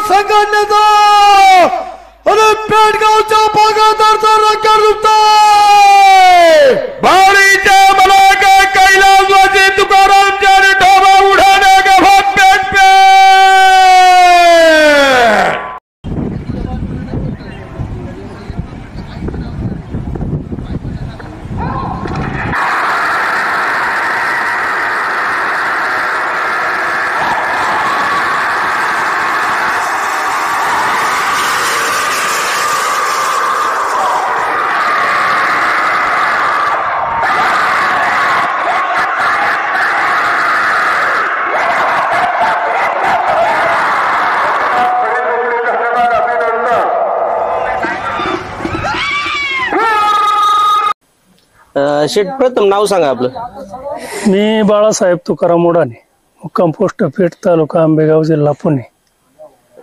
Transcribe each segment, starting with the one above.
संघटनेचा आणि पेडगावच्या बागायतदारचा रंगार बाळीच्या मला काय कैलासवासी तुकारामच्या ढोबा उडाने गव्हात पेट पेट शेठ प्रथम नाव सांगा आपलं. मी बाळासाहेब तुकाराम उडाने, मुक्काम पोस्ट पेठ, तालुका आंबेगाव, जिल्हा पुणे.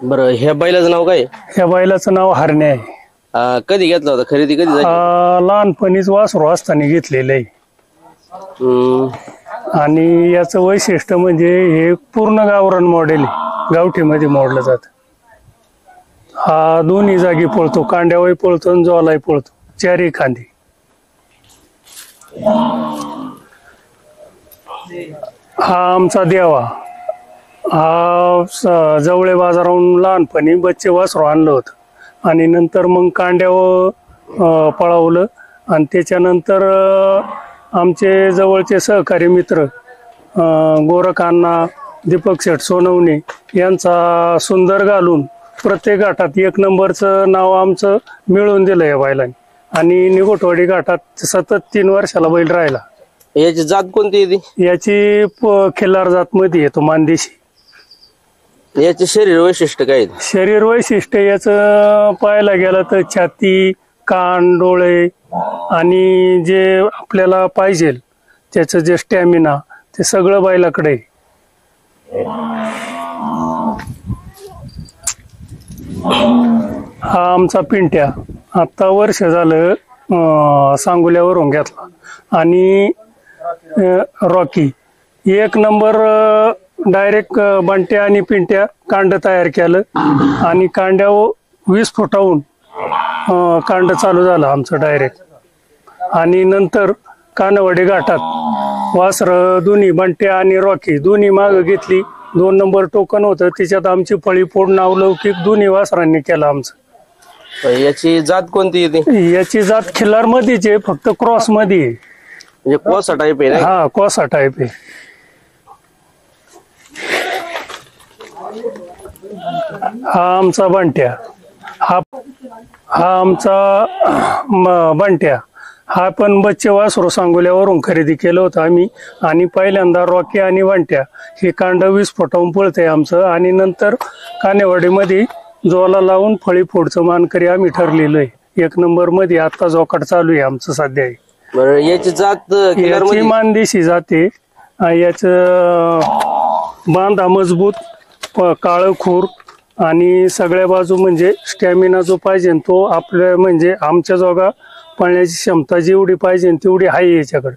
बरं, ह्या बैलाचं नाव काय? ह्या बैलाचं नाव हरणे आहे. कधी घेतला होता? खरेदी कधी झाली? लहानपणीच वासरू असताना घेतलेलं आहे. आणि याचं वैशिष्ट्य म्हणजे हे पूर्ण गावरान मॉडेल आहे, गावठीमध्ये मोडलं जात. हा दोन्ही जागी पळतो, कांड्यावही पळतो आणि ज्वालाही पळतो, चारी खांदी. हा आमचा देवा. हा जवळे बाजाराहून लहानपणी बच्चे वासरू आणलं होतं आणि नंतर मग कांड्यावर पळवलं. आणि त्याच्यानंतर आमचे जवळचे सहकारी मित्र गोरखांना, दीपक शेठ सोनवणे यांचा सुंदर घालून प्रत्येक घाटात 1 नंबरचं नाव आमचं मिळवून दिलं या बैलांनी. आणि निगोटवाडी घाटात सतत 3 वर्षाला बैल राहिला. याची जात कोणती आहे? याची खिल्लार जात मध्ये येतो, मानदेशी. याचे शरीर वैशिष्ट्य काय? शरीर वैशिष्ट्य याचं पाहायला गेलं तर छाती, कान, डोळे आणि जे आपल्याला पाहिजे त्याचं जे स्टॅमिना ते सगळं बैलाकडे. हा आमचा पिंट्या आता वर्ष झालं सांगोल्यावरून घेतला. आणि रॉकी 1 नंबर डायरेक्ट बंट्या आणि पिंट्या कांड तयार केलं आणि कांड्यावर 20 फुटाहून कांड चालू झालं आमचं डायरेक्ट. आणि नंतर कानवडे घाटात वासर दोन्ही बंट्या आणि रॉकी दोन्ही माग घेतली. 2 नंबर टोकन होतं, त्याच्यात आमची पळीपोड नावलौकिक दोन्ही वासरांनी केलं आमचं. याची जात कोणती येते? याची जात खिल्लार मध्येच आहे, फक्त क्रॉस मध्ये आहे. म्हणजे कोसा टाईप आहे? हा, कोसा टाईप आहे. हा आमचा बंट्या. हा आमचा बंट्या. हा पण बच्चे वासरू सांगोल्यावरून खरेदी केलं होतं आम्ही. आणि पहिल्यांदा रॉकी आणि बंट्या हे कांड 20 फुटावून पळतंय आमचं. आणि नंतर कानेवाडीमध्ये जोला लावून फळी फोडचं मानकरी आम्ही ठरलेलो आहे. 1 नंबर मध्ये आता जोकाट चालू आहे आमचं सध्या. याची जात याची मानदेशी जाते. याच बांधा मजबूत, काळं खूर आणि सगळ्या बाजू म्हणजे स्टॅमिना जो पाहिजे तो आपल्या म्हणजे आमच्या जोगा पळण्याची क्षमता जेवढी पाहिजे तेवढी आहे याच्याकडे.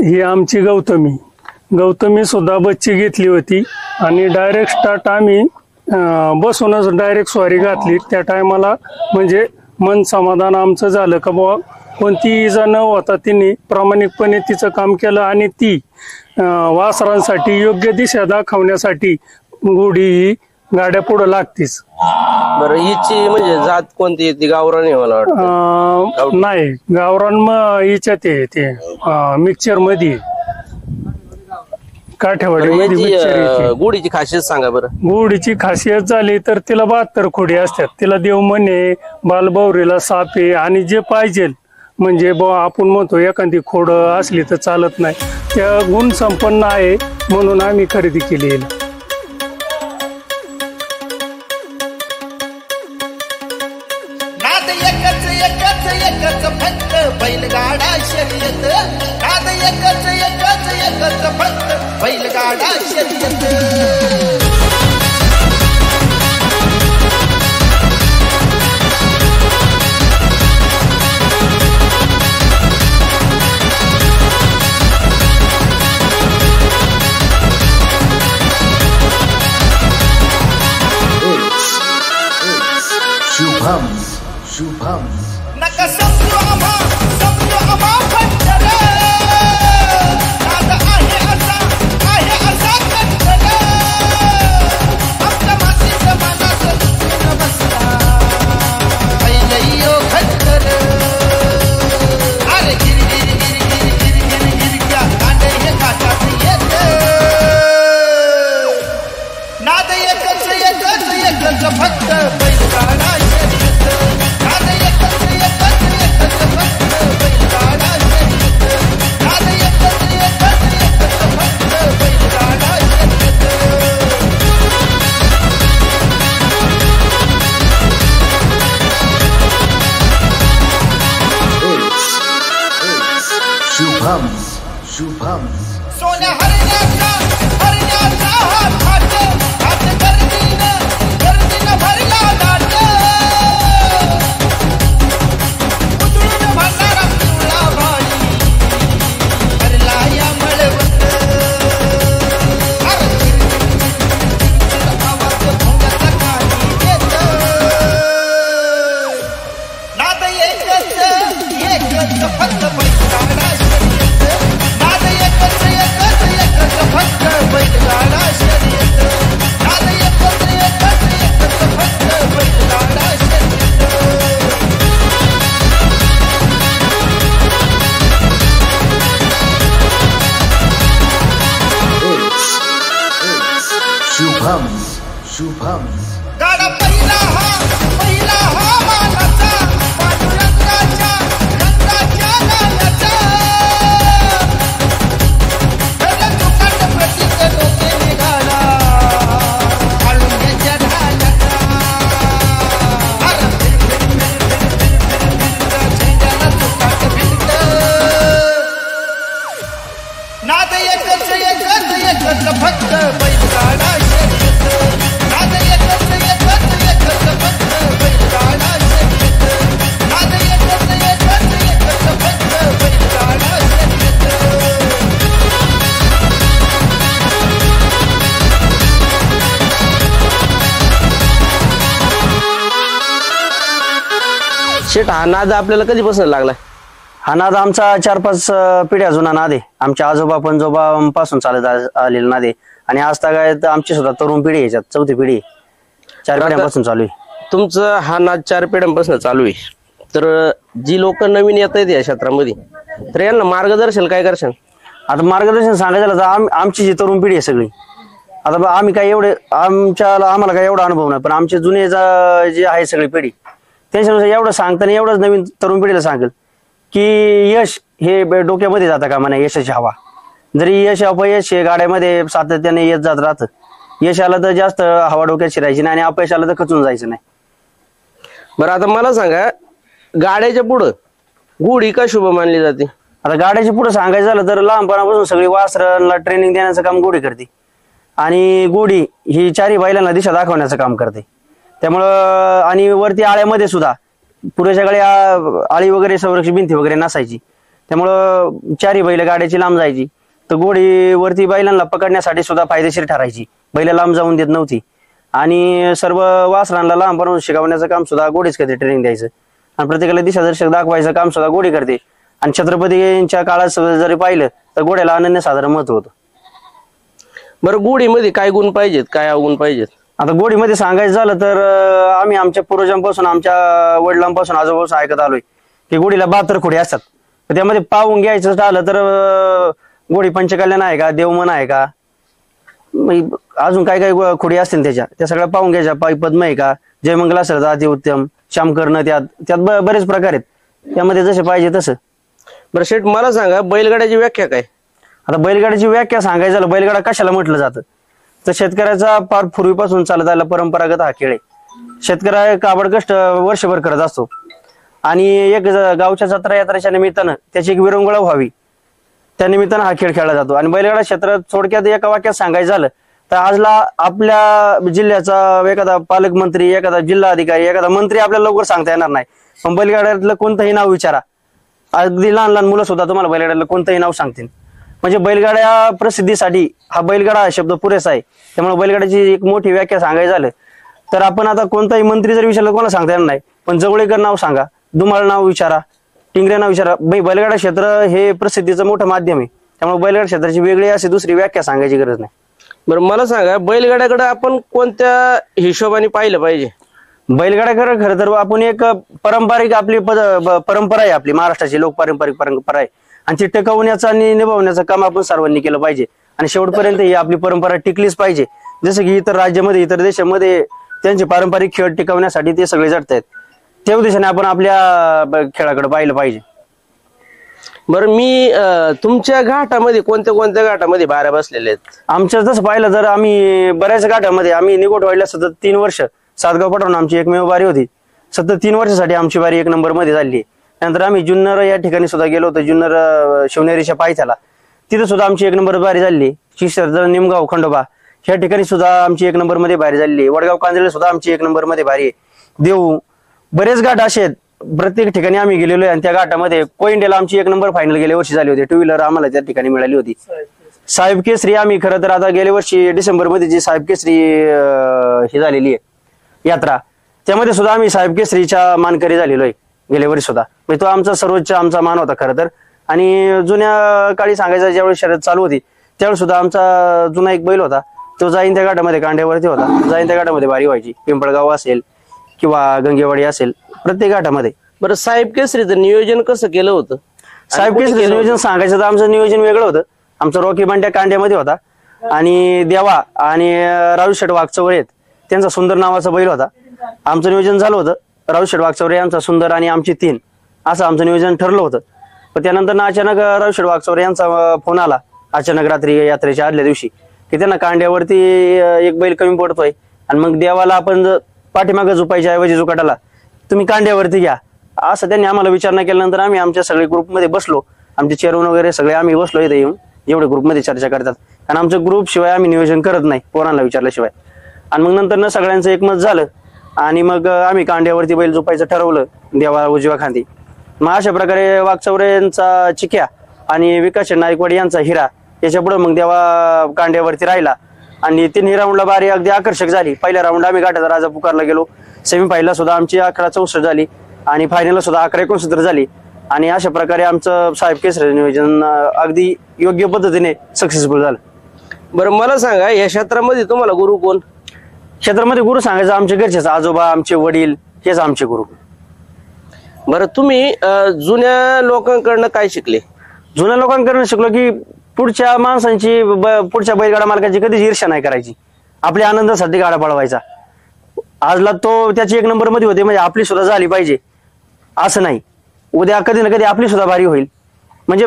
ही आमची गौतमी सुद्धा बच्ची घेतली होती आणि डायरेक्ट स्टार्ट आम्ही बसूनच डायरेक्ट स्वारी घातली. त्या टायमाला म्हणजे मन समाधान आमचं झालं का बाबा कोणती इजा न होता तिने प्रामाणिकपणे तिचं काम केलं. आणि ती वासरांसाठी योग्य दिशा दाखवण्यासाठी घोडी ही गाड्या पुढे लागतीच. बरं, हिची म्हणजे जात कोणती येते? गावरान आहे मला वाटतं. नाही, गावरान हिच्यात ते मिक्सचर मध्ये काठेवाडी. गुढीची खासियत सांगा बरं. गुढीची खासियत झाली तर तिला 72 खोडी असतात. तिला देव म्हणे, बालबौरीला साप आहे आणि जे पाहिजे म्हणजे आपण म्हणतो एखादी खोड असली तर चालत नाही, त्या गुण संपन्न आहे म्हणून आम्ही खरेदी केली. बैलगाडा शर्यत, नाद एकच फक्त बैलगाडा शर्यत. नका समजू आम्हा फंटर नाद आहे असा कंटर आमच्या मातीच्या मनात लुटून बसला पहिलयो खंटर अरे गिर गिर गिर गिर गिर गिर गिर क्या कांडे हे काटात येत नाद एकच फक्त बैलगाडा शर्यत नाद एकच फक्त बैलगाडा शर्यत नाद एकच फक्त बैलगाडा शर्यत शुभम सोन्या हरण्याचा हात गर्दीनं भरला दाट उतरून भरणारा पिवळा भाई भरला या मळवट आवाज भोंग्याचा काही येत नाद एकच फक्त बैलगाडा शर्यत नाद एकच फक्त बैलगाडा शर्यत नाद एकच फक्त बैलगाडा शर्यत शुभम गाडा पहिला हा मानाचा पांडुरंगाच्या नाल्याचा तुकाट प्रतीक डोके निघाला आळुंग्याच्या ढाल्याचा झेंड्याला तुकाट भिंत नाद एकच फक्त बैलगाडा शर्यत नाद एकच फक्त बैलगाडा शर्यत नाद एकच फक्त बैलगाडा शर्यत शेट हा नाद आपल्याला कधीपासून लागलाय? हा नाद आमचा 4-5 पिढ्या जुना नाद आहे. आमच्या आजोबा पणजोबापासून चालत आलेला नाद आहे आणि आज तागायत आमची सुद्धा तरुण पिढी याच्यात 4थी पिढी 4 पिढ्यांपासून चालू आहे. तुमचं हा नाद 4 पिढ्यांपासून चालू आहे, तर जी लोक नवीन येत आहेत या क्षेत्रामध्ये तर यांना मार्गदर्शन काय करशाल? आता मार्गदर्शन सांगायचं झालं तर आमची जी तरुण पिढी आहे सगळी, आता आम्ही काय एवढे आम्हाला काय एवढा अनुभव नाही, पण आमचे जुने जे आहे सगळी पिढी त्यांच्यानुसार एवढं सांगताना एवढंच नवीन तरुण पिढीला सांगेल की यश हे डोक्यामध्ये जातं का म्हणा, यशाची हवा. जरी यश अपयश हे गाड्यामध्ये सातत्याने येत जात राहतं. यश आलं तर जास्त हवा डोक्यात शिरायची नाही आणि अपयश आलं तर खचून जायचं नाही. बरं आता मला सांगा, गाड्याच्या पुढं गुढी का शुभ मानली जाते? आता गाड्याच्या पुढे सांगायचं झालं तर लहानपणापासून सगळी वासरांना ट्रेनिंग देण्याचं काम गुढी करते आणि गुढी ही 4ही बैलांना दिशा दाखवण्याचं काम करते. त्यामुळं आणि वरती आळ्यामध्ये सुद्धा पुरेशा गाडी आळी वगैरे संरक्षित भिंती वगैरे नसायची, त्यामुळं 4ही बैल गाड्याची लांब जायची. तर गोडी वरती बैलांना पकडण्यासाठी सुद्धा फायदेशीर ठरायची, बैल लांब जाऊन देत नव्हती. आणि सर्व वासरांना लहानपणापासून शिकवण्याचं काम सुद्धा गोडीच करते, ट्रेनिंग द्यायचं आणि प्रत्येकाला दिशादर्शक दाखवायचं काम सुद्धा गोडी करते. आणि छत्रपतींच्या काळात जरी पाहिलं तर घोड्याला अनन्यसाधारण महत्व होतं. बरं गुढीमध्ये काय गुण पाहिजेत, काय अवगुण पाहिजेत? आता गोडीमध्ये सांगायचं झालं तर आम्ही आमच्या पूर्वजांपासून, आमच्या वडिलांपासून, आजोबापासून ऐकत आलोय की गोडीला 72 खोडी असतात. त्यामध्ये पाहून घ्यायचं झालं तर गोडी पंचकल्याण आहे का, देवमन आहे का, अजून काय काय खोडी असतील त्या सगळ्या पाहून घ्यायच्या. पायी पद्म आहे का, जयमंगल असेल तर अतिउत्तम, श्यामकर्ण, त्यात बरेच प्रकार आहेत, त्यामध्ये जसे पाहिजे तसं. बरं शेठ मला सांगा, बैलगाड्याची व्याख्या काय? आता बैलगाड्याची व्याख्या सांगायचं झालं, बैलगाडा कशाला म्हटलं जातं तर शेतकऱ्याचा फार पूर्वीपासून चालत आलेला परंपरागत हा खेळ आहे. शेतकरी काबड कष्ट वर्षभर करत असतो आणि एक गावच्या जत्रा यात्रेच्या निमित्तानं त्याची एक विरंगुळा व्हावी, त्या निमित्तानं हा खेळ खेळला जातो. आणि बैलगाडा क्षेत्रात थोडक्यात एका वाक्यात सांगायचं झालं तर आजला आपल्या जिल्ह्याचा एखादा पालकमंत्री, एखादा जिल्हा अधिकारी, एखादा मंत्री आपल्याला लवकर सांगता येणार नाही, पण बैलगाड्यातलं कोणतंही नाव विचारा, अगदी लहान लहान मुलं सुद्धा तुम्हाला बैलगाड्यातलं कोणतंही नाव सांगतील. म्हणजे बैलगाड्या प्रसिद्धीसाठी हा बैलगाडा हा शब्द पुरेसा आहे. त्यामुळे बैलगाड्याची एक मोठी व्याख्या सांगायचं झालं तर आपण आता कोणताही मंत्री जर विचारलं कोणाला सांगता येणार नाही, पण जवळीकर नाव सांगा दुमाळ नाव विचारा, टिंगरे नाव विचारा. बैलगाडा क्षेत्र हे प्रसिद्धीचं मोठं माध्यम आहे, त्यामुळे बैलगाडा क्षेत्राची वेगळी अशी दुसरी व्याख्या सांगायची गरज नाही. बरं मला सांगा, बैलगाड्याकडे आपण कोणत्या हिशोबाने पाहिलं पाहिजे? बैलगाड्याकडे खरं तर आपण एक पारंपरिक आपली परंपरा आहे, आपली महाराष्ट्राची लोकपारंपरिक परंपरा आहे, आणि ती टिकवण्याचं आणि निभावण्याचं काम आपण सर्वांनी केलं पाहिजे. आणि शेवटपर्यंत ही आपली परंपरा टिकलीच पाहिजे. जसं की इतर राज्यामध्ये, इतर देशामध्ये त्यांचे पारंपरिक खेळ टिकवण्यासाठी ते सगळे झटतायत, त्या उद्देशाने आपण आपल्या खेळाकडे पाहिलं पाहिजे. बरं मी तुमच्या घाटामध्ये कोणत्या कोणत्या घाटामध्ये बाऱ्या बसलेल्या आहेत? आमच्या तसं पाहिलं तर आम्ही बऱ्याच घाटामध्ये, आम्ही निकोटवाडीला सतत 3 वर्ष, सातगाव पटवून आमची एकमेव बारी होती. सतत 3 वर्षासाठी आमची बारी 1 नंबर मध्ये झाली. नंतर आम्ही जुन्नर या ठिकाणी सुद्धा गेलो होतो, जुन्नर शिवनेरीच्या पायथ्याला, तिथं सुद्धा आमची 1 नंबर बारी झाली. शिरसर, निमगाव, खंडोबा ह्या ठिकाणी सुद्धा आमची 1 नंबर मध्ये बारी झाली. वडगाव कांजळे सुद्धा आमची 1 नंबर मध्ये बारी आहे. देऊ, बरेच घाट असे आहेत, प्रत्येक ठिकाणी आम्ही गेलेलो आहे. आणि त्या घाटामध्ये कोयंडेला आमची 1 नंबर फायनल गेल्या वर्षी झाली होती. 2 व्हीलर आम्हाला त्या ठिकाणी मिळाली होती. साहेब केसरी आम्ही खरं तर आता गेल्या वर्षी डिसेंबर मध्ये जी साहेब केसरी ही झालेली आहे यात्रा, त्यामध्ये सुद्धा आम्ही साहेब केसरीच्या मानकरी झालेलो आहे गेल्या वर्षी सुद्धा. म्हणजे तो आमचा सर्वोच्च आमचा मान होता खरं तर. आणि जुन्या काळी सांगायचं, ज्यावेळी शर्यत चालू होती त्यावेळी सुद्धा आमचा जुना एक बैल होता, तो जाईन त्या घाटामध्ये कांड्यावरती होता. जाईन त्या घाटामध्ये बारी व्हायची, पिंपळगाव असेल किंवा गंगेवाडी असेल, प्रत्येक घाटामध्ये. बरं साहेब केसरीचं नियोजन कसं केलं होतं? साहेब केसरीचं नियोजन सांगायचं तर आमचं नियोजन वेगळं होतं. आमचा रॉकी बंट्या कांड्यामध्ये होता, आणि देवा आणि राजूशेठ वाघचौरे आहेत, त्यांचा सुंदर नावाचा बैल होता. आमचं नियोजन झालं होतं, राजूशेठ वाघचौरे यांचा सुंदर आणि आमची 3 असं आमचं नियोजन ठरलं होतं. पण त्यानंतर अचानक राजूशेठ वाघचौरे यांचा फोन आला अचानक रात्री यात्रेच्या आदल्या दिवशी, की त्यांना कांड्यावरती एक बैल कमी पडतोय, आणि मग देवाला आपण पाठीमागं झुपायच्या ऐवजी जुकाटाला तुम्ही कांड्यावरती घ्या, असं त्यांनी आम्हाला विचारणा केल्यानंतर आम्ही आमच्या सगळे ग्रुपमध्ये बसलो. आमचे चेअरमन वगैरे सगळे आम्ही बसलो इथे येऊन, एवढे ग्रुपमध्ये चर्चा करतात. आणि आमच्या ग्रुप शिवाय आम्ही नियोजन करत नाही, पोरांना विचारल्याशिवाय. आणि मग नंतर सगळ्यांचं एकमत झालं, आणि मग आम्ही कांड्यावरती बैल झोपायचं ठरवलं, देवा उजव्या खांदी. मग अशा प्रकारे वाघचौरे यांचा चिक्या आणि विकास नायकवाडी यांचा हिरा याच्या पुढे मग देवा कांड्यावरती राहिला. आणि 3 राऊंडला बारी अगदी आकर्षक झाली. पहिल्या राऊंड आम्ही घाटाचा राजा पुकारला गेलो, सेमीफायनलला सुद्धा आमची 11-64 झाली, आणि फायनलला सुद्धा 11-69 झाली. आणि अशा प्रकारे आमचं साहेब केसरी नियोजन अगदी योग्य पद्धतीने सक्सेसफुल झालं. बरं मला सांगा, या क्षेत्रामध्ये तुम्हाला गुरु कोण? क्षेत्रामध्ये गुरु सांगायचं आमचे घरचेच, आजोबा, आमचे वडील, हेच आमचे गुरु. बरं तुम्ही जुन्या लोकांकडनं काय शिकले? जुन्या लोकांकडून शिकलो की पुढच्या माणसांची, पुढच्या बैलगाडा मालकाची कधीच ईर्ष्या नाही करायची, आपल्या आनंदासाठी गाडा पळवायचा. आजला तो त्याची 1 नंबर मध्ये होते, म्हणजे आपली सुद्धा झाली पाहिजे असं नाही. उद्या कधी ना कधी आपली सुद्धा बारी होईल. म्हणजे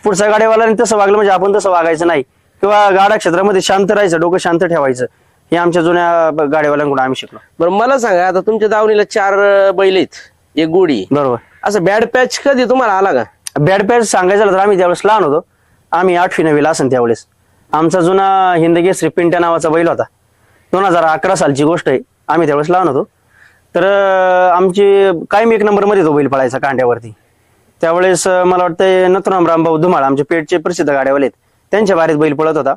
पुढच्या गाड्यावाल्याने तसं वागलं म्हणजे आपण तसं वागायचं नाही, किंवा गाडा क्षेत्रामध्ये शांत राहायचं, डोकं शांत ठेवायचं, हे आमच्या जुन्या गाड्यावाल्यांकडून आम्ही शिकलो. बरं मला सांगा, आता तुमच्या दावणीला 4 बैल आहेत, 1 गोडी, बरोबर. असं बॅड पॅच कधी तुम्हाला आला का? बॅड पॅच सांगायचं झालं तर आम्ही त्यावेळेस लहान होतो, आम्ही 8वी-9वीला असेल त्यावेळेस. आमचा जुना हिंदकेसरी पिंट्या नावाचा बैल होता, 2011 सालची गोष्ट आहे. आम्ही त्यावेळेस लहान होतो, तर आमची कायम 1 नंबर मध्ये तो बैल पळायचा कांड्यावरती. त्यावेळेस मला वाटतं नथुराम रामभाऊ धुमाळ, आमचे पेठचे प्रसिद्ध गाड्यावाले आहेत, त्यांच्या बारीत बैल पळत होता.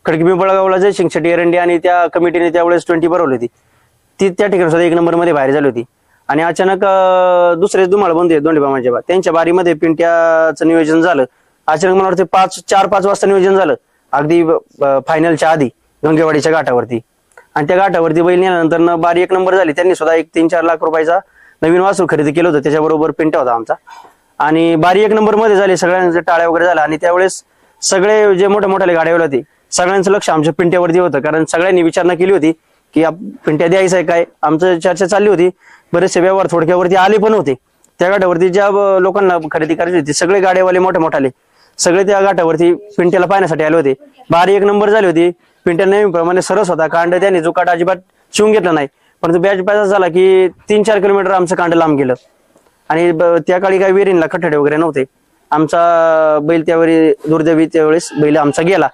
खडकी पिंपळगावला जयसिंग शेट्टी एरंडी आणि त्या कमिटीने त्यावेळेस 20 भरवली होती, ती त्या ठिकाणी सुद्धा 1 नंबर मध्ये बाहेर झाली होती. आणि अचानक दुसरे धुमाळ बंधू दोंडेबामाचे त्यांच्या बारीमध्ये पिंट्याचं नियोजन झालं. अचानक मला वाटतं 4-5 वाजता नियोजन झालं, अगदी फायनलच्या आधी गंगेवाडीच्या घाटावरती. आणि त्या घाटावरती बैल नेल्यानंतर बारी 1 नंबर झाली. त्यांनी सुद्धा 3-4 लाख रुपयाचा नवीन वासरू खरेदी केलं होतं, त्याच्याबरोबर पिंट्या होता आमचा. आणि बारी 1 नंबर मध्ये झाली, सगळ्यांचे टाळ्या वगैरे झाल्या. आणि त्यावेळेस सगळे जे मोठ्या मोठ्या गाड्यावाले होते, सगळ्यांचं लक्ष आमच्या पिंट्यावरती होतं, कारण सगळ्यांनी विचारणा केली होती की पिंट्या द्यायचं आहे काय. आमचं चर्चा चालली होती, बरेचसे व्यवहार थोडक्यावरती आले पण होते. त्या घाटावरती ज्या लोकांना खरेदी करायची होती, सगळे गाड्यावाले मोठ्या मोठाले सगळे त्या घाटावरती पिंट्याला पाहण्यासाठी आले होते. बारी 1 नंबर झाली होती. पिंट्या नेहमीप्रमाणे सरस होता, कांड त्याने जुकाट अजिबात शिवून घेतलं नाही. परंतु बॅच पॅच झाला की 3-4 किलोमीटर आमचं कांड लांब गेलं. आणि त्या काळी काही विहिरींना खड्डे वगैरे नव्हते. आमचा बैल त्यावेळी दुर्दैवी त्यावेळेस बैल आमचा गेला.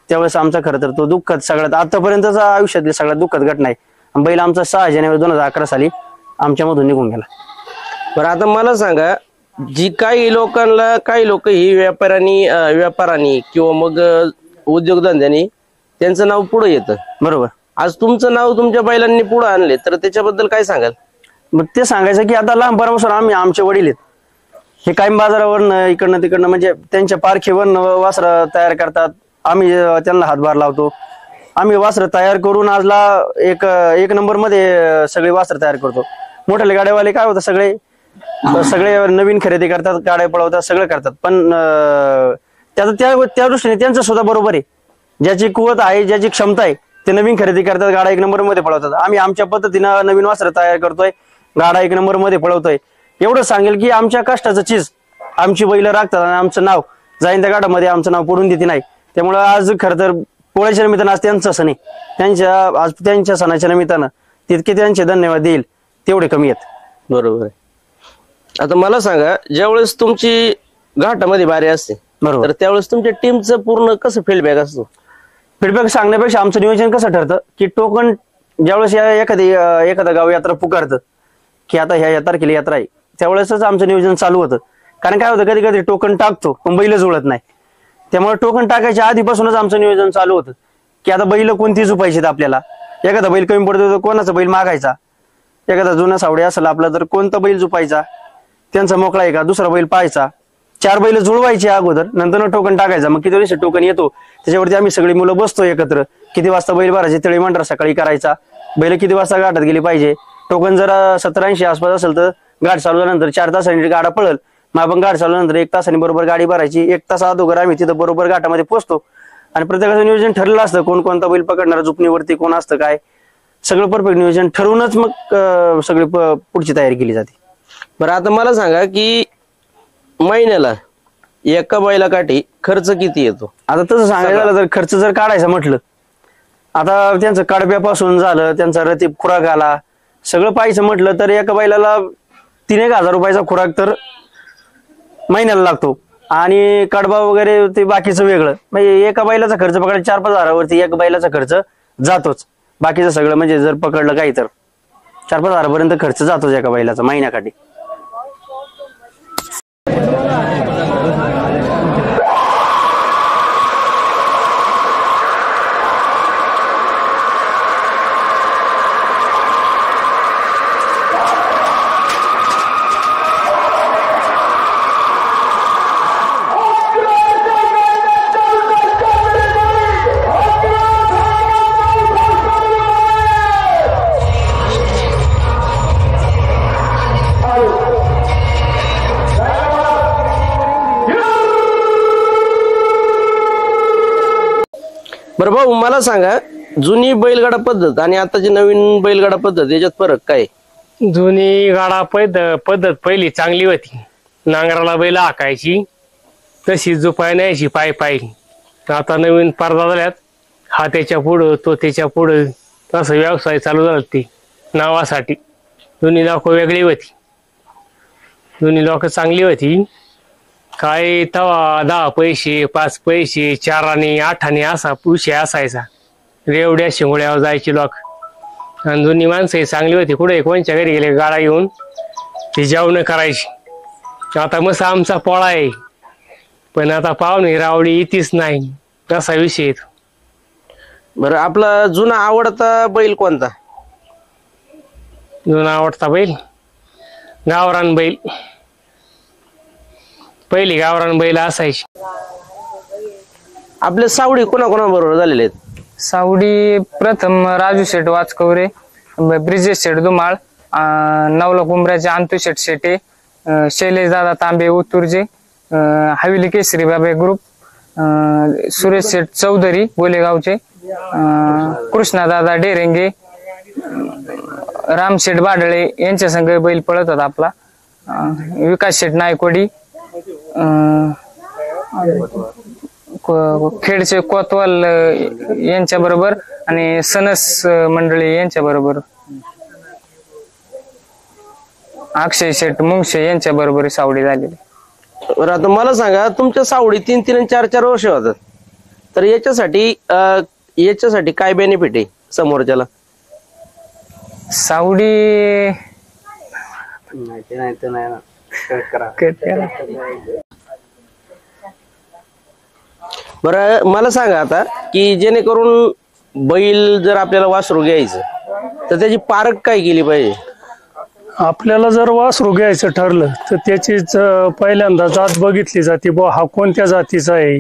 त्यावेळेस आमचा खरं तर तो दुःखद सगळ्यात आतापर्यंतचा आयुष्यातली सगळ्यात दुःखद घटना आहे. बैल आमचा 6 जानेवारी 2011 साली आमच्यामधून निघून गेला. बरं आता मला सांगा, जी काही लोक ही व्यापारांनी किंवा मग उद्योगधंद्यांनी त्यांचं नाव पुढे येतं, बरोबर. आज तुमचं नाव तुमच्या बैलांनी पुढे आणले, तर त्याच्याबद्दल काय सांगाल? मग ते सांगायचं की आता लहानपणापासून आमचे वडील आहेत, हे कायम बाजारावरनं इकडनं तिकडनं म्हणजे त्यांच्या पारखीवरनं वासरं तयार करतात, आम्ही त्यांना हातभार लावतो. आम्ही वासरं तयार करून आजला एक नंबर मध्ये सगळे वासरं तयार करतो. मोठ्या गाड्यावाले काय होतं, सगळे नवीन खरेदी करतात, गाड्या पळवतात, सगळं करतात. पण त्या दृष्टीने त्यांचं सुद्धा बरोबर आहे. ज्याची कुवत आहे, ज्याची क्षमता आहे, ते नवीन खरेदी करतात, गाडा एक नंबर मध्ये पळवतात. आम्ही आमच्या पद्धतीनं नवीन वासरं तयार करतोय, गाडा एक नंबर मध्ये पळवतोय. एवढं सांगेल की आमच्या कष्टाचं चीज आमची बैल राखतात आणि आमचं नाव जाईन त्या गाडामध्ये आमचं नाव पडून देते नाही. त्यामुळे आज खरं तर पोळ्याच्या निमित्तानं आज त्यांचं सण आहे, आज त्यांच्या सणाच्या निमित्तानं तितके त्यांचे धन्यवाद देईल तेवढे कमी आहेत. बरोबर आहे. आता मला सांगा, ज्यावेळेस तुमची घाटामध्ये बारी असते बरोबर, तर त्यावेळेस तुमच्या टीमचं पूर्ण कसं फीडबॅक असतो? फीडबॅक सांगण्यापेक्षा आमचं नियोजन कसं ठरतं की टोकन ज्यावेळेस एखादा गाव यात्रा पुकारतं की आता ह्या तारखेला यात्रा आहे, त्यावेळेसच आमचं नियोजन चालू होतं. कारण काय होतं, कधी कधी टोकन टाकतो पण बैल जुळत नाही. त्यामुळे टोकन टाकायच्या आधीपासूनच आमचं नियोजन चालू होतं की आता बैल कोणती झुपायची आपल्याला. एखादा बैल कमी पडतो तर कोणाचा बैल मागायचा, एखादा जुना सावडी असेल आपला तर कोणता बैल झुपायचा, त्यांचा मोकळा आहे का, दुसरा बैल पाहायचा. 4 बैल जुळवायचे अगोदर, नंतर टोकन टाकायचा. मग किती दिवशी टोकन येतो त्याच्यावरती आम्ही सगळी मुलं बसतो एकत्र, किती वाजता बैल भरायचे, तळी मांडरा सकाळी करायचा, बैल किती वाजता घाटात गेली पाहिजे. टोकन जर 70-80 आसपास असेल तर गाठ चालू झाल्यानंतर 4 तासांनी गाडा पळल, मग आपण गाठ चालवल्यानंतर 1 तासांनी बरोबर गाडी भरायची. 1 तास अगोदर आम्ही तिथं बरोबर घाटामध्ये पोहोचतो आणि प्रत्येकाचं नियोजन ठरलेलं असतं, कोणता बैल पकडणार, झुपणीवरती कोण असतं, काय सगळं परफेक्ट नियोजन ठरवूनच मग सगळी पुढची तयारी केली जाते. बरं, आता मला सांगा की महिन्याला एका बैलाकाठी खर्च किती येतो? आता तसं सांगायला झालं तर खर्च जर काढायचं म्हटलं, आता त्यांचं काडब्यापासून झालं, त्यांचा रतीब खुराक आला, सगळं पाहायचं म्हटलं तर एका बैलाला 3-1 हजार रुपयाचा खुराक तर महिन्याला लागतो. आणि कडबा वगैरे ते बाकीचं वेगळं. म्हणजे एका बैलाचा खर्च पकडला 4-5 हजारावरती एक बैलाचा खर्च जातोच. बाकीचं सगळं म्हणजे जर पकडलं काही तर 4-5 हजारापर्यंत खर्च जातोच एका बैलाचा महिन्याकाठी. बरं भाऊ, मला सांगा, जुनी बैलगाडा पद्धत आणि आताची नवीन बैलगाडा पद्धत याच्यात फरक काय? जुनी गाडा पद्धत पहिली चांगली होती. नांगराला बैल हाकायची, तशी जुपाय न्यायची पाय. आता नवीन स्पर्धा झाल्यात, हा त्याच्या पुढं तो त्याच्या पुढं, तसं व्यवसाय चालू झाला ती नावासाठी. जुनी लोक वेगळी होती, जुनी लोक चांगली होती. काय तवा 10 पैसे 5 पैसे 4 आणि 8 आणि असा विषय असायचा. रेवड्या शिंगोळ्यावर जायची लोक. आणि जुनी माणसं चांगली होती, कुठे कोणच्या घरी गेले गाडा घेऊन ती जेवण करायची. आता मस्त आमचा पोळा आहे, पण आता पाहुणे रावडी येतीच नाही, कसा विषय येतो. बरं, आपला जुना आवडता बैल कोणता? जुना आवडता बैल गावरान बैल. पहिली गावरान बैल असायची. आपले सावडी कोणाकोणाबरोबर झालेले आहेत? सावडी प्रथम राजू शेठ वाचकवरे, ब्रिजेश शेठ धुमाळ, नवला कुंभऱ्याचे अंतू शेठ शेटे, शैलेश दादा तांबे उत्तुरजे, हवेली केसरी बाबे ग्रुप, सुरेश शेठ चौधरी गोलेगावचे, कृष्णादादा डेरेंगे, राम शेठ बाडळे यांच्या संघ बैल पळत होता आपला. विकास शेठ नायकोडी, खेडचे कोतवाल यांच्या बरोबर आणि सनस मंडळी यांच्या बरोबर, अक्षय शेठ मुंगशे यांच्या बरोबर सावडी झालेली. बरं, आता मला सांगा, तुमच्या सावडी 3-3 आणि 4-4 वर्ष होतात, तर याच्यासाठी काय बेनिफिट आहे समोरच्याला? सावडी बरं, मला सांगा आता की जेणेकरून बैल जर आपल्याला वासरू घ्यायचं तर त्याची पारख काय केली पाहिजे? आपल्याला जर वासरू घ्यायचं ठरलं तर त्याचीच पहिल्यांदा जात बघितली जाते बुवा हा कोणत्या जातीचा आहे,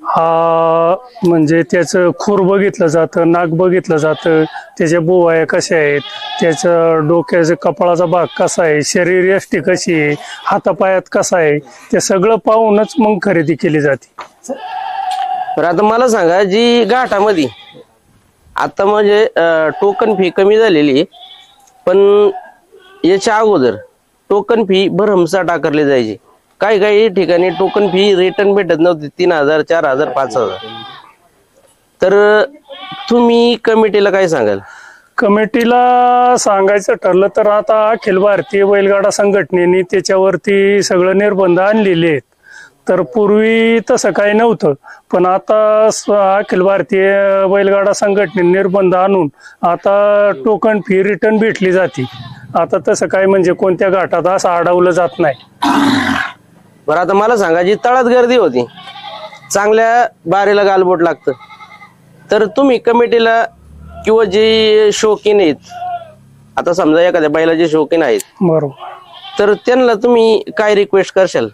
हा म्हणजे त्याचं खूर बघितलं जातं, नाक बघितलं जातं, त्याच्या बुवाया कशा आहेत, त्याचं डोक्याचा कपाळाचा भाग कसा आहे, शरीर यष्टी कशी आहे, हातापायात कसा आहे, ते सगळं पाहूनच मग खरेदी केली जाते. तर आता मला सांगा, जी घाटामध्ये आता म्हणजे टोकन फी कमी झालेली आहे, पण याच्या अगोदर टोकन फी भरमसाठ आकारली जायची. काही काही ठिकाणी टोकन फी रिटर्न भेटत नव्हती, 3,000, 4,000, 5,000. तर तुम्ही कमिटीला काय सांगाल? कमिटीला सांगायचं ठरलं तर आता अखिल भारतीय बैलगाडा संघटनेने त्याच्यावरती सगळं निर्बंध आणलेले आहेत. तर पूर्वी तसं काही नव्हतं, पण आता अखिल भारतीय बैलगाडा संघटनेने निर्बंध आणून आता टोकन फी रिटर्न भेटली जाते. आता तसं काय म्हणजे कोणत्या घाटात असं अडवलं जात नाही. बरं आता मला सांगा, जी तळात गर्दी होती, चांगल्या बारीला गालबोट लागतं, तर तुम्ही कमिटीला किंवा जे शौकीन आहेत, आता समजा एखाद्या बैलाचे शौकीन आहेत, बरोबर, तर त्यांना तुम्ही काय रिक्वेस्ट करशाल?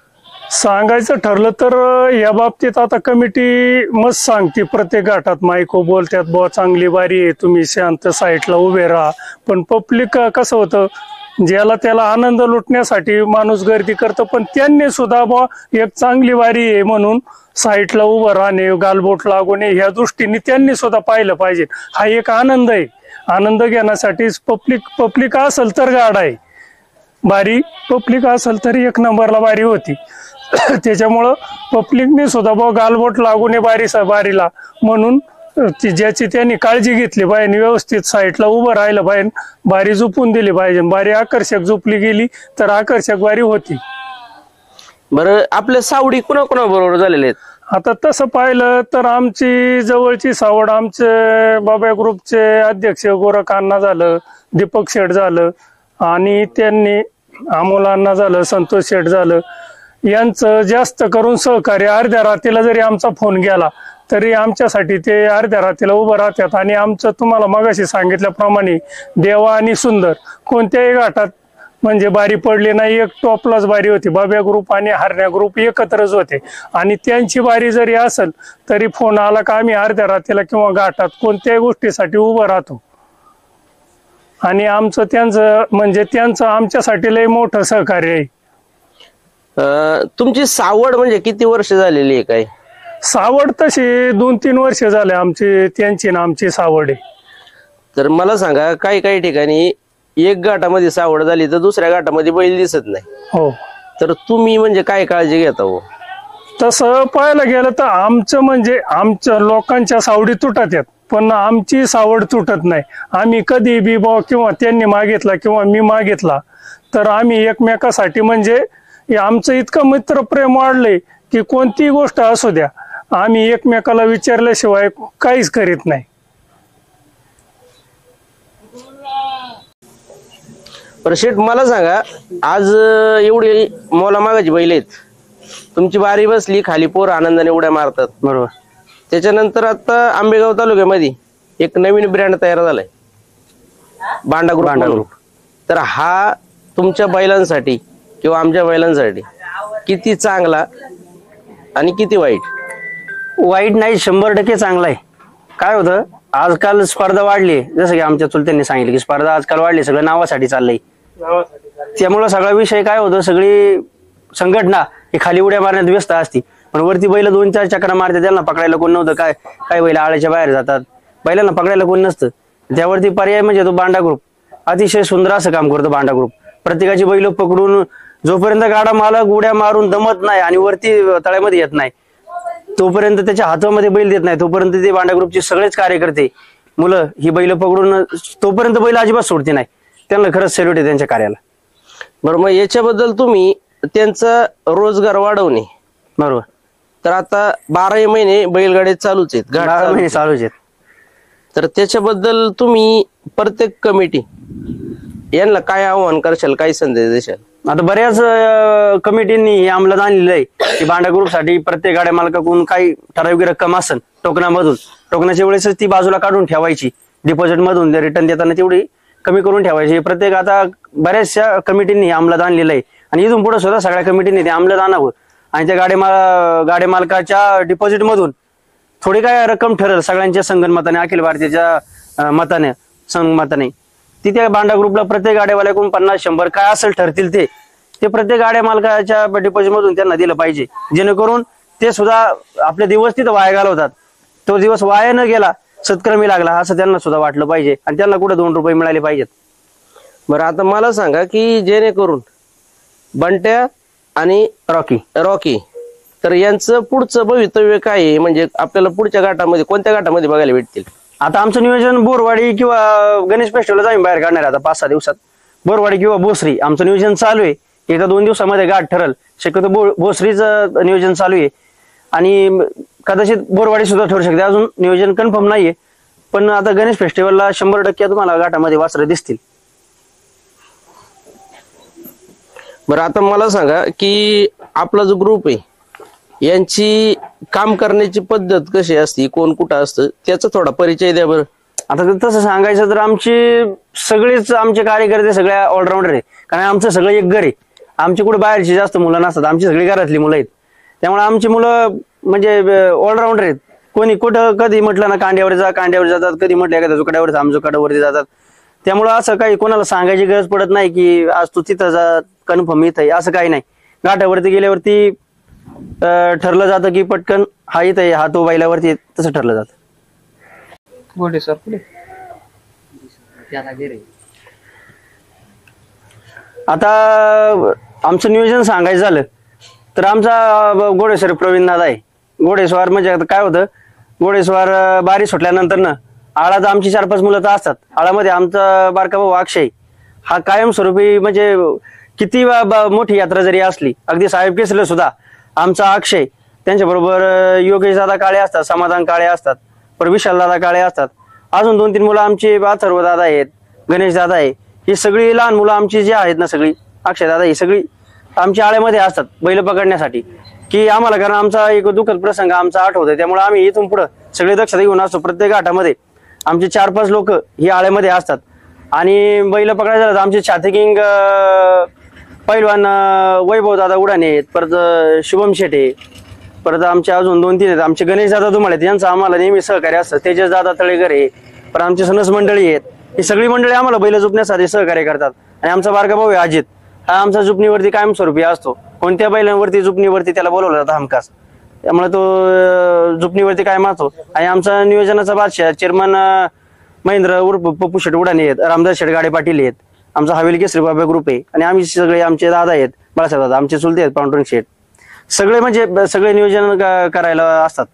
सांगायचं ठरलं तर या बाबतीत आता कमिटी मस्त सांगते, प्रत्येक घाटात मायको बोलतात बुवा चांगली बारी आहे, तुम्ही शांत साईडला उभे राहा. पण पब्लिक कसं होतं, ज्याला त्याला आनंद लुटण्यासाठी माणूस गर्दी करतो, पण त्यांनी सुद्धा बुवा एक चांगली बारी आहे म्हणून साईडला उभं राहणे, गालबोट लागू नये ह्या दृष्टीने त्यांनी सुद्धा पाहिलं पाहिजे. हा एक आनंद आहे, आनंद घेण्यासाठी पब्लिक असेल तर गाडा आहे, बारी पब्लिक असेल तरी एक नंबरला बारी होती. त्याच्यामुळं पब्लिकने सुद्धा बुवा गालबोट लागू नये बारीला म्हणून ज्याची त्यांनी काळजी घेतली पाहिजे, व्यवस्थित साईडला उभं राहिलं पाहिजे, बारी झोपून दिली पाहिजे. बारी आकर्षक झोपली गेली तर आकर्षक बारी होती. बरं, आपल्या सावडी कुणा बरोबर झालेले आहेत? आता तसं पाहिलं तर आमची जवळची सावड आमचे बाबा ग्रुपचे अध्यक्ष गोरख अण्णा झालं, दीपक शेठ झालं, आणि त्यांनी अमोल अण्णा झालं, संतोष शेठ झालं, यांचं जास्त करून सहकार्य. अर्ध्या रात्रीला जरी आमचा फोन गेला तरी आमच्यासाठी ते अर्ध्या रात्रीला उभं राहतात. आणि आमचं तुम्हाला मगाशी सांगितल्याप्रमाणे देवा आणि सुंदर कोणत्याही घाटात म्हणजे बारी पडली नाही, एक टॉपलाच बारी होती. बाब्या ग्रुप आणि हरण्या ग्रुप एकत्रच होते, आणि त्यांची बारी जरी असेल तरी फोन आला का आम्ही अर्ध्या रात्रीला किंवा घाटात कोणत्याही गोष्टीसाठी उभं राहतो. आणि आमचं त्यांचं आमच्यासाठी लय मोठं सहकार्य आहे. तुमची सावड म्हणजे किती वर्ष झालेली आहे? काय सावड तशी 2-3 वर्ष झाले आमची, त्यांची ना आमची सावड आहे. तर मला सांगा, काही ठिकाणी एक घाटामध्ये सावड झाली तर दुसऱ्या घाटामध्ये बैल दिसत नाही. हो, तर तुम्ही म्हणजे काय काळजी घेता हो? तसं पाहायला गेलं तर आमचं म्हणजे आमच्या लोकांच्या सावडी तुटत आहेत, पण आमची सावड तुटत नाही. आम्ही कधी बी किंवा त्यांनी मागितला किंवा मी मागितला तर आम्ही एकमेकासाठी म्हणजे आमचं इतकं मित्रप्रेम वाढलंय की कोणतीही गोष्ट असू द्या आम्ही एकमेकाला विचारल्याशिवाय काहीच करीत नाही. शेठ मला सांगा, आज एवढी मोला मागाची बैल आहेत, तुमची बारी बसली, खाली पोर आनंदाने उड्या मारतात, बरोबर. त्याच्यानंतर आता आंबेगाव तालुक्यामध्ये एक नवीन ब्रँड तयार झालाय, बांडा ग्रुप. तर हा तुमच्या बैलांसाठी किंवा आमच्या बैलांसाठी किती चांगला आणि किती वाईट? वाईट नाही, 100% चांगला आहे. काय होतं, आजकाल स्पर्धा वाढली, जसं की आमच्या चुलत्यांनी सांगितलं की स्पर्धा आजकाल वाढली, सगळं नावासाठी चाललंय. त्यामुळं सगळा विषय काय होतं, सगळी संघटना ही खाली उड्या मारण्यात व्यस्त असती, पण वरती बैल 2-4 चक्रा मारतात, त्यांना पकडायला कोण नव्हतं. काय बैल आळ्याच्या बाहेर जातात, बैलांना पकडायला कोण नसतं. त्यावरती पर्याय म्हणजे तो बांडा ग्रुप अतिशय सुंदर असं काम करतो. बांडा ग्रुप प्रत्येकाची बैल पकडून जोपर्यंत गाडा मालक उड्या मारून दमत नाही आणि वरती तळ्यामध्ये येत नाही तोपर्यंत, त्याच्या हातामध्ये बैल देत नाही तोपर्यंत, ते बांडा ग्रुपचे सगळेच कार्यकर्ते मुलं ही बैल पकडून तोपर्यंत बैल अजिबात सोडते नाही. त्यांना खरंच सॅल्यूट आहे त्यांच्या कार्याला. बरं, मग याच्याबद्दल तुम्ही त्यांचा रोजगार वाढवणे, बरोबर. तर आता 12 महिने बैलगाडी चालूच आहेत, 12 महिने चालूच आहेत. तर त्याच्याबद्दल तुम्ही प्रत्येक कमिटी यांना काय आव्हान करशाल, काय संदेश देशाल? आता बऱ्याच कमिटींनी हे अंमलात आणलेलं आहे की बांडा ग्रुपसाठी प्रत्येक गाड्या मालकाकडून काही ठराविक रक्कम असेल टोकनामधून, टोकनाच्या वेळेसच ती बाजूला काढून ठेवायची, डिपॉझिट मधून रिटर्न देताना तेवढी कमी करून ठेवायची. प्रत्येक आता बऱ्याचशा कमिटींनी अंमलात आणलेलं आहे आणि इथून पुढे सुद्धा सगळ्या कमिटींनी ते अंमलात आणावं आणि त्या गाडी मालकाच्या डिपॉझिट मधून थोडी काय रक्कम ठरेल सगळ्यांच्या संगनमताने, अखिल भारतीयच्या मताने, संगमताने, ती त्या बांडा ग्रुपला प्रत्येक गाड्यावाल्याकडून 50-100 काय असेल ठरतील ते प्रत्येक गाड्या मालकाच्या डिपॉझिट मधून त्यांना दिलं पाहिजे, जेणेकरून ते सुद्धा आपले दिवस तिथं वाया घालवतात. तो दिवस वाया न गेला, सत्क्रमी लागला असं त्यांना सुद्धा वाटलं पाहिजे आणि त्यांना कुठे 2 रुपये मिळाले पाहिजेत. बरं आता मला सांगा की जेणेकरून बंट्या आणि रॉकी तर यांचं पुढचं भवितव्य काय आहे, म्हणजे आपल्याला पुढच्या घाटामध्ये कोणत्या घाटामध्ये बघायला भेटतील? आता आमचं नियोजन बोरवाडी किंवा गणेश फेस्टिवलच आम्ही बाहेर काढणार आहे. आता 5-6 दिवसात बोरवाडी किंवा भोसरी आमचं नियोजन चालू आहे. 1-2 दिवसामध्ये गाठ ठरल. शक्यतो भोसरीचं नियोजन चालू आहे आणि कदाचित बोरवाडी सुद्धा ठरू शकते. अजून नियोजन कन्फर्म नाहीये, पण आता गणेश फेस्टिवलला 100% तुम्हाला घाटामध्ये वासरं दिसतील. बरं आता मला सांगा की आपला जो ग्रुप आहे यांची काम करण्याची पद्धत कशी असते, कोण कुठं असतं, त्याचा थोडा परिचय द्या बरं. आता तसं सांगायचं तर आमचे कार्यकर्ते सगळ्या ऑलराऊंडर आहे, कारण आमचं सगळं एक घर आहे. आमची कुठे बाहेरची जास्त मुलं नसतात, आमची सगळी घरातली मुलं आहेत. त्यामुळे आमची मुलं म्हणजे ऑलराऊंडर आहेत. कोणी कुठं कधी म्हटलं ना कांड्यावर जातात, कधी म्हटलं एखाद्या जुकड्यावर आमजुकड्यावरती जातात. त्यामुळं असं काही कोणाला सांगायची गरज पडत नाही की आज तू तिथं जा, कन्फर्म इथं आहे, असं काही नाही. घाटावरती गेल्यावरती ठरलं जातं की पटकन हा इथं आहे, हा तो बैलावरती, तसं ठरलं जातं. गोडे सर पुढे. आता आमचं नियोजन सांगायचं झालं तर आमचा घोडेस्वार प्रवीण दादा आहे. घोडेस्वार म्हणजे आता काय होतं, घोडेस्वार बारी सुटल्यानंतर ना आळात आमची 4-5 मुलं तर असतात. आळामध्ये आमचा बारका भाऊ अक्षय हा कायमस्वरूपी म्हणजे किती मोठी यात्रा जरी असली, अगदी साहेब केसरीला सुद्धा आमचा अक्षय, त्यांच्याबरोबर योगेश दादा काळे असतात, समाधान काळे असतात, पर विशाल दादा काळे असतात. अजून 2-3 मुलं आमची अथर्व दादा आहेत, गणेश दादा आहे. ही सगळी लहान मुलं आमची जी आहेत ना, सगळी अक्षय दादा ही सगळी आमच्या आळ्यामध्ये असतात बैल पकडण्यासाठी. की आम्हाला कारण आमचा एक दुःखद प्रसंग आमचा आठवतोय, त्यामुळे आम्ही इथून पुढे सगळे दक्षता घेऊन असतो. प्रत्येक घाटामध्ये आमचे 4-5 लोक ही आळ्यामध्ये असतात आणि बैल पकडायला झालं तर आमचे छाती किंग पैलवान वैभव दादा उडाणे आहेत, परत शुभम शेटे, परत आमचे अजून 2-3 आहेत. आमचे गणेश दादा धुमाळे आहेत, यांचं आम्हाला नेहमी सहकार्य असतं. तेजस दादा तळेकर आहे, पण आमचे सनस मंडळी आहेत. ही सगळी मंडळी आम्हाला बैल झुपण्यासाठी सहकार्य करतात. आणि आमचा बारका भाऊ आहे अजित, हा आमचा झुपणीवरती कायमस्वरूपी असतो. कोणत्या बैलांवरती झुपणीवरती त्याला बोलवलं जातं हमखास, त्यामुळे तो झुपणीवरती कायम असतो. आणि आमचा नियोजनाचा बादशाह चेअरमन महेंद्र उर्फ पप्पू शेट उडाणे आहेत, रामदास शेट गाडे पाटील आहेत. आमचा हवेली केसरी बाबा ग्रुप आहे आणि आम्ही सगळे आमचे दादा आहेत, बाळासाहेब दादा, आमचे चुलते आहेत पांडुरंग शेठ, सगळे म्हणजे सगळे नियोजन करायला असतात.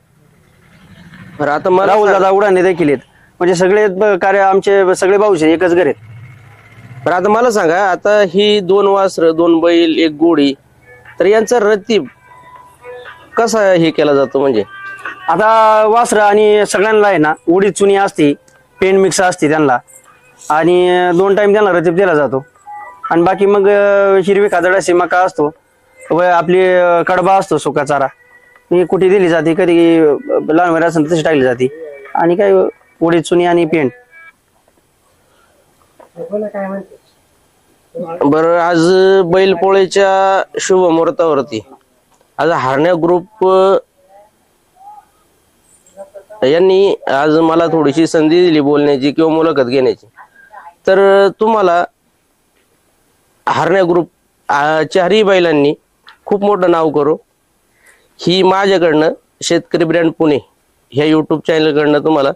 आता मला राहुल दादा उडाणे देखील आहेत. म्हणजे सगळे कार्य आमचे सगळे भाऊचे एकच घर आहेत. बरं आता मला सांगा, आता ही 2 वासरं, 2 बैल, 1 गोडी, तर यांचा रतीब कसा हे केला जातो? म्हणजे आता वासरं आणि सगळ्यांना आहे ना उडीद चुनी असते, पेंड मिक्स असते त्यांना, आणि 2 टाइम त्यांना रतीब दिला जातो. आणि बाकी मग हिरवी खादडाची मका असतो, आपली कडबा असतो, सुका चारा ही कुठे दिली जाते, कधी लहान वगैरे असेल तशी टाकली जाते. आणि काय उडीद चुनी आणि पेंड. बरं आज बैलपोळेच्या शुभ मुहूर्तावरती आज हारण्या ग्रुप यांनी आज मला थोडीशी संधी दिली बोलण्याची किंवा मुलाखत घेण्याची. तर तुम्हाला हारण्या ग्रुप 4ही बैलांनी खूप मोठं नाव करू, ही माझ्याकडनं शेतकरी ब्रँड पुणे ह्या युट्यूब चॅनलकडनं तुम्हाला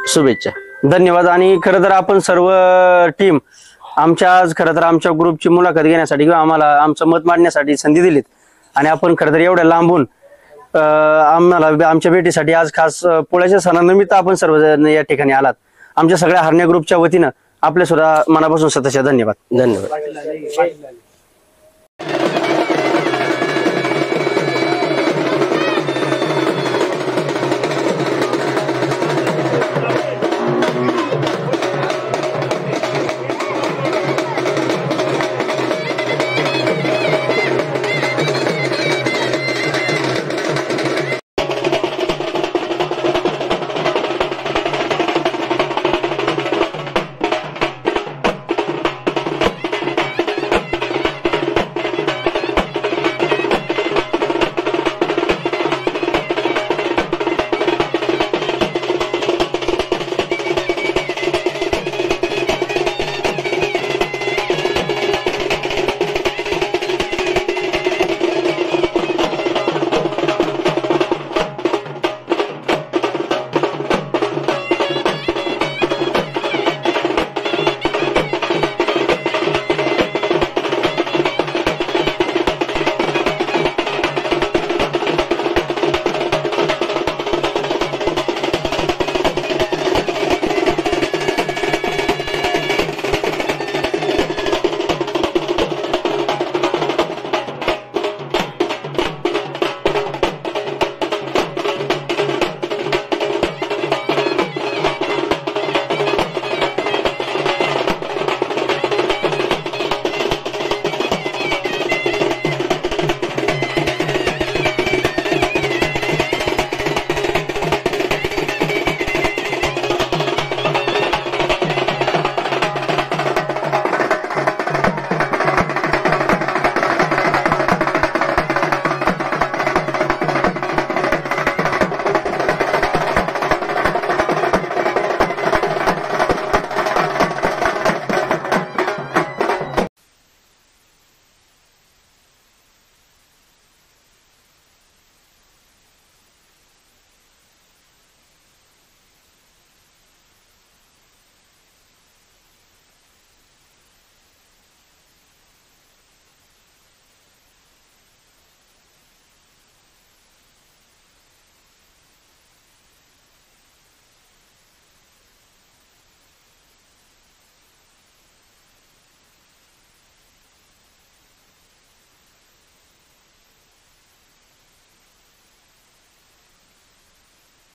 शुभेच्छा. धन्यवाद. आणि खरं तर आपण सर्व टीम आमच्या आज खरं तर आमच्या ग्रुपची मुलाखत घेण्यासाठी किंवा आम्हाला आमचं मत मांडण्यासाठी संधी दिलीत. आणि आपण खरं तर एवढ्या लांबून आम्हाला आमच्या भेटीसाठी आज खास पोळ्याच्या सणानिमित्त आपण सर्वजण या ठिकाणी आलात. आमच्या सगळ्या हारण्या ग्रुपच्या वतीनं आपल्या सुद्धा मनापासून सतत धन्यवाद. धन्यवाद.